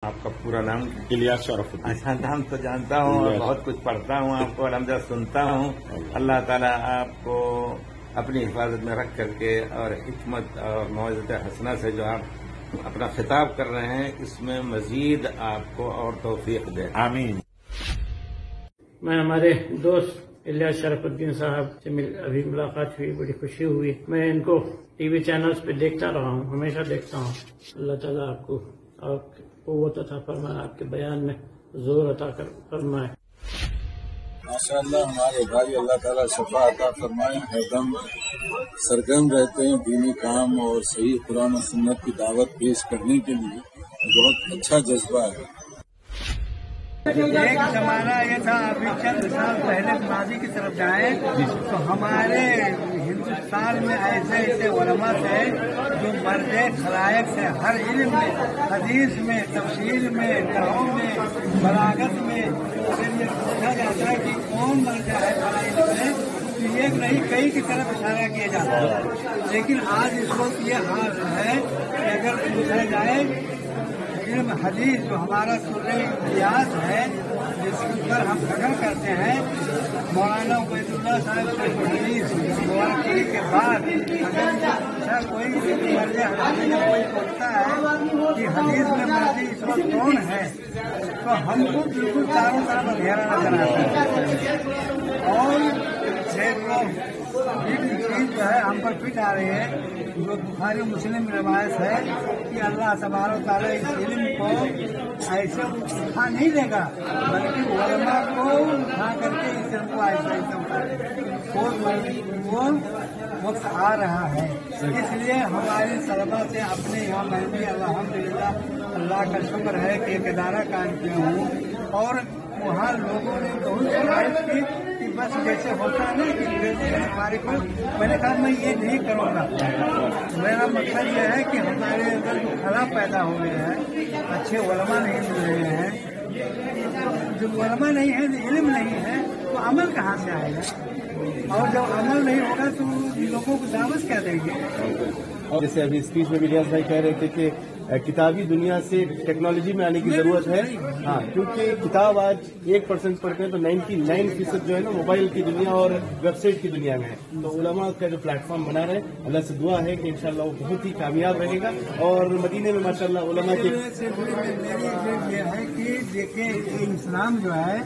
آپ کا پورا نام الیاس شرف الدین؟ اچھا، نام تو جانتا ہوں اور بہت کچھ پڑھتا ہوں، آپ کو الحمدللہ سنتا ہوں۔ اللہ تعالیٰ آپ کو اپنی حفاظت میں رکھ کر کے اور حکمت اور موعظۃ حسنہ سے جو آپ اپنا خطاب کر رہے ہیں اس میں مزید آپ کو اور توفیق دے، آمین۔ میں ہمارے دوست الیاس شرف الدین صاحب سے ابھی ملاقات ہوئی، بڑی خوشی ہوئی۔ میں ان کو ٹی وی چینلز پہ دیکھتا رہا ہوں، ہمیشہ دیکھتا ہوں۔ اللہ تعالیٰ آپ کو قوت عطا فرمائے، آپ کے بیان میں زور عطا فرمائے۔ ماشاء اللہ ہمارے بھائی، اللہ تعالیٰ شفا عطا فرمائے، ہر دم سرگرم رہتے ہیں دینی کام اور صحیح قرآن و سنت کی دعوت پیش کرنے کے لیے، بہت اچھا جذبہ ہے۔ ایک زمانہ یہ تھا، ابھی چند سال پہلے ماضی کی طرف جائیں تو ہمارے ہندوستان میں ایسے ایسے علماء تھے جو مرد خلائق سے ہر علم میں، حدیث میں، تفسیر میں، نحو میں، بلاغت میں پوچھا جاتا ہے کہ کون مرجع ہے فلاں علم میں، تو ایک نہیں کئی کی طرف اشارہ کیا جاتا ہے۔ لیکن آج اس وقت یہ حال ہے کہ اگر پوچھا جائے علم حدیث جو ہمارا سورہ امتیاز ہے، جس پر ہم فخر کرتے ہیں، مولانا عبید اللہ صاحب سے حدیث مولانا کے بعد اگر کوئی مرجع حدیث میں کوئی پوچھتا ہے کہ حدیث میں مرجع اس وقت کون ہے تو ہم کو بالکل چاروں طرف اندھیرا نظر آتا ہے اور چیز جو ہے ہم پر فٹ آ رہی ہے، جو بخاری مسلم روایت ہے کہ اللہ تبارک و تعالیٰ اس علم کو ایسے اٹھا نہیں دے گا، بلکہ علماء کو اٹھا کر کے اس علم کو ایسا اٹھا دے گا۔ وہ وقت آ رہا ہے، اس لیے ہماری طلبا سے اپنے یہاں میں بھی الحمدللہ اللہ کا شکر ہے کہ ایک ادارہ قائم کیا ہوں اور وہاں لوگوں نے بہت شکایت کی کہ بس جیسے ہوتا ہے نا کہ ہمارے کو، میں نے کہا میں یہ نہیں کروں گا، میرا مقصد یہ ہے کہ ہمارے اندر جو خلا پیدا ہو گیا ہے، اچھے علماء نہیں مل رہے ہیں، جو علماء نہیں ہے، علم نہیں ہے تو عمل کہاں سے آئے گا، اور جب عمل نہیں ہوگا تو لوگوں کو دعوت کیا دیں گے۔ جیسے ابھی اسپیچ میں الیاس بھائی کہہ رہے تھے کہ کتابی دنیا سے ٹیکنالوجی میں آنے کی ضرورت ہے، ہاں، کیونکہ کتاب آج 1% پڑھتے ہیں تو 99% جو ہے نا موبائل کی دنیا اور ویب سائٹ کی دنیا میں ہے، تو علماء کا جو پلیٹ فارم بنا رہے ہیں، اللہ سے دعا ہے کہ انشاءاللہ وہ بہت ہی کامیاب رہے گا اور مدینے میں ماشاءاللہ علماء کے میری یہ ہے کہ دیکھیں اسلام جو ہے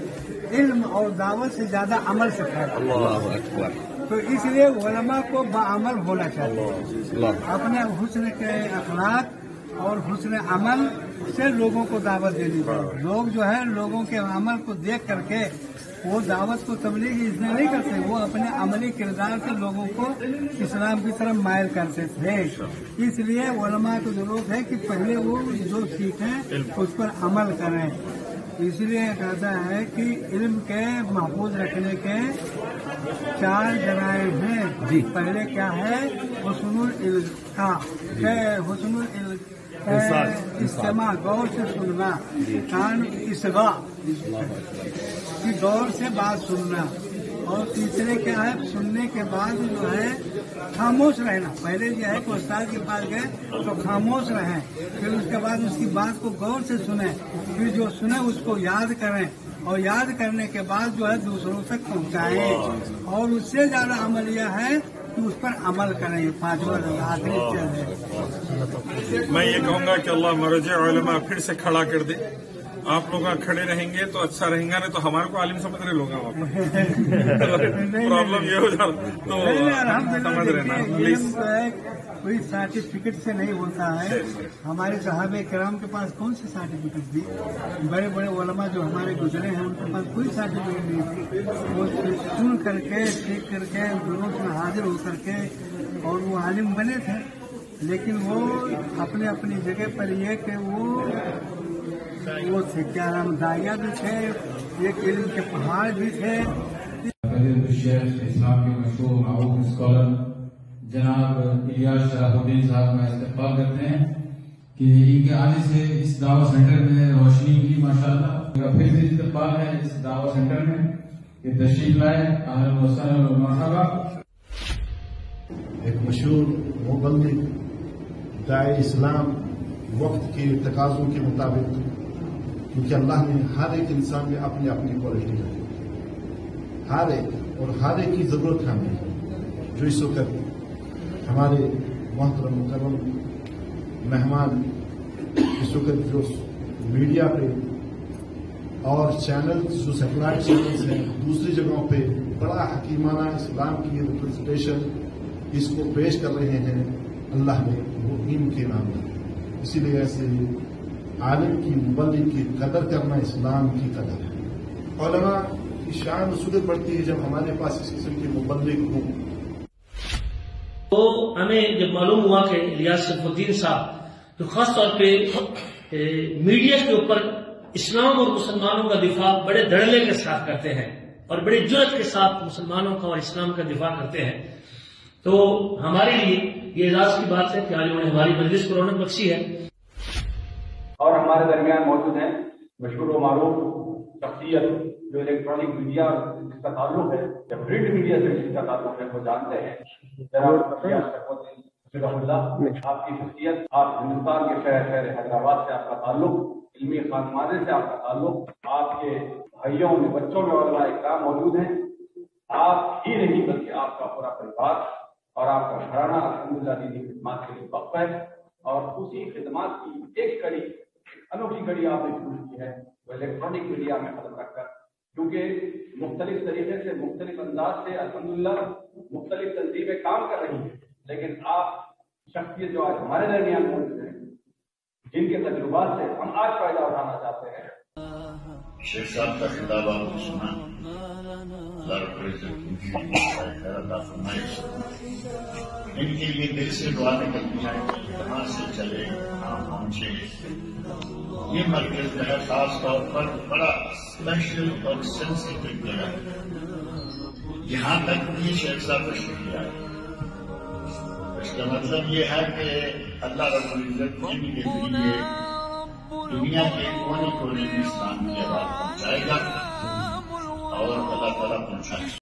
علم اور دعوت سے زیادہ عمل سے پھیلا، اللہ اکبر، تو اس لیے علماء کو باعمل ہونا چاہیے، اپنے حسن کے اخلاق اور حسن عمل سے لوگوں کو دعوت دینی چاہیے۔ لوگ جو ہے لوگوں کے عمل کو دیکھ کر کے وہ دعوت کو تبلیغ اس میں نہیں کرتے، وہ اپنے عملی کردار سے لوگوں کو اسلام کی طرف مائل کرتے تھے۔ اس لیے علماء کو ضرورت ہے کہ پہلے وہ جو سیکھیں اس پر عمل کریں۔ اس لیے کہتا ہے کہ علم کے محفوظ رکھنے کے 4 ذرائع ہیں۔ پہلے کیا ہے؟ حسن الالقاء، حسن استماع، غور سے سننا، کان اصغاء کی غور سے بات سننا، اور تیسرے کیا ہے؟ سننے کے بعد جو ہے خاموش رہنا۔ پہلے یہ ہے کہ استاد کے پاس گئے تو خاموش رہیں، پھر اس کے بعد اس کی بات کو غور سے سنیں، پھر جو سنیں اس کو یاد کریں، اور یاد کرنے کے بعد جو ہے دوسروں تک پہنچائیں، اور اس سے زیادہ عملیہ ہے کہ اس پر عمل کریں۔ 5واں آخری چیز ہے۔ میں یہ کہوں گا کہ اللہ مرجع علماء پھر سے کھڑا کر دے، آپ لوگ کھڑے رہیں گے تو اچھا رہیں گا، نہیں تو ہمارے کو عالم سمجھ رہے لوگ ہیں وہاں پر پرابلم یہ ہو جاتا تو سمجھ رہے نا پلیز۔ کوئی سرٹیفکیٹ سے نہیں ہوتا ہے، ہمارے صحابہ کرام کے پاس کون سی سرٹیفکیٹ تھی؟ بڑے بڑے علماء جو ہمارے گزرے ہیں ان کے پاس کوئی سرٹیفکیٹ نہیں تھی، وہ سن کر کے سیکھ کر کے دروس میں حاضر ہو کر کے اور وہ عالم بنے تھے، لیکن وہ اپنے اپنی جگہ پر یہ کہ وہ تھے کیا نام، داعیہ بھی تھے، ایک علم کے پہاڑ بھی تھے۔ شیخ اسلام کے مشہور معروف اسکالر جناب الیاس شرف الدین صاحب کا استقبال کرتے ہیں کہ ان کے آنے سے اس دعوت سینٹر میں روشنی کی ماشاءاللہ پھر سے استقبال ہے اس دعوت سینٹر میں کہ تشریف لائے، اہلا وسہلا و مرحبا۔ ایک مشہور مبلغ داعی اسلام وقت کے تقاضوں کے مطابق کیونکہ اللہ نے ہر ایک انسان میں اپنی اپنی کوالٹی رکھی ہے، ہر ایک، اور ہر ایک کی ضرورت ہمیں، جو اس وقت ہمارے محترم مکرم مہمان اس وقت جو میڈیا پہ اور چینلز جو سیٹلائٹ چینلز ہیں دوسری جگہوں پہ بڑا حکیمانہ اسلام کی ریپرزنٹیشن اس کو پیش کر رہے ہیں، اللہ نے وہ ان کے نام دیا. اسی لیے ایسے عالم کی مبلغ کی قدر کرنا اسلام کی قدر ہے. علماء کی شان اس وقت بڑھتی ہے جب ہمارے پاس اس قسم کے مبلغ ہوں. تو ہمیں جب معلوم ہوا کہ الیاس شرف الدین صاحب تو خاص طور پہ میڈیا کے اوپر اسلام اور مسلمانوں کا دفاع بڑے دھڑلے کے ساتھ کرتے ہیں اور بڑے جرأت کے ساتھ مسلمانوں کا اور اسلام کا دفاع کرتے ہیں، تو ہمارے لیے یہ اعزاز کی بات ہے کہ آج انہوں نے ہماری مجلس کو رونق بخشی ہے. اور ہمارے درمیان موجود ہیں مشہور و معروف شخصیت جو الیکٹرانک میڈیا جس کا تعلق ہے یا پرنٹ میڈیا سے جس کا تعلق ہے وہ جانتے ہیں. اللہ آپ کی شخصیت، آپ ہندوستان کے شہر حیدرآباد سے آپ کا تعلق، علمی خانمانے سے آپ کا تعلق، آپ کے بھائیوں میں بچوں میں علماء اکرام موجود ہیں. آپ ہی نہیں بلکہ آپ کا پورا پریوار اور آپ کا گھرانہ الحمدللہ دینی خدمات کے لیے وقف ہے، اور اسی خدمات کی ایک کڑی، انوکھی کڑی آپ نے شروع کی ہے وہ الیکٹرانک میڈیا میں قدم رکھ کر، کیونکہ مختلف طریقے سے مختلف انداز سے الحمدللہ مختلف تنظیمیں کام کر رہی ہیں، لیکن آپ شخصیت جو آج ہمارے درمیان موجود ہیں جن کے تجربات سے ہم آج فائدہ اٹھانا چاہتے ہیں. شیخ صاحب کا خطاب آپ کو سنا، اللہ رب العزت خیر عطا فرمائے. ان کے لیے دل سے دعا نکلتی ہے کہ کہاں سے چلے کہاں پہنچے. یہ مرکز جو ہے خاص طور پر بڑا اسپیشل اور سینسیٹیو جگہ ہے. یہاں تک بھی شیخ صاحب کا شکریہ ہے. اس کا مطلب یہ ہے کہ اللہ رب العزت ان کے ذریعے دنیا کے کونے کونے میں اسلام کی آواز پہنچائے گا اور اللہ تعالیٰ پہنچائے گا.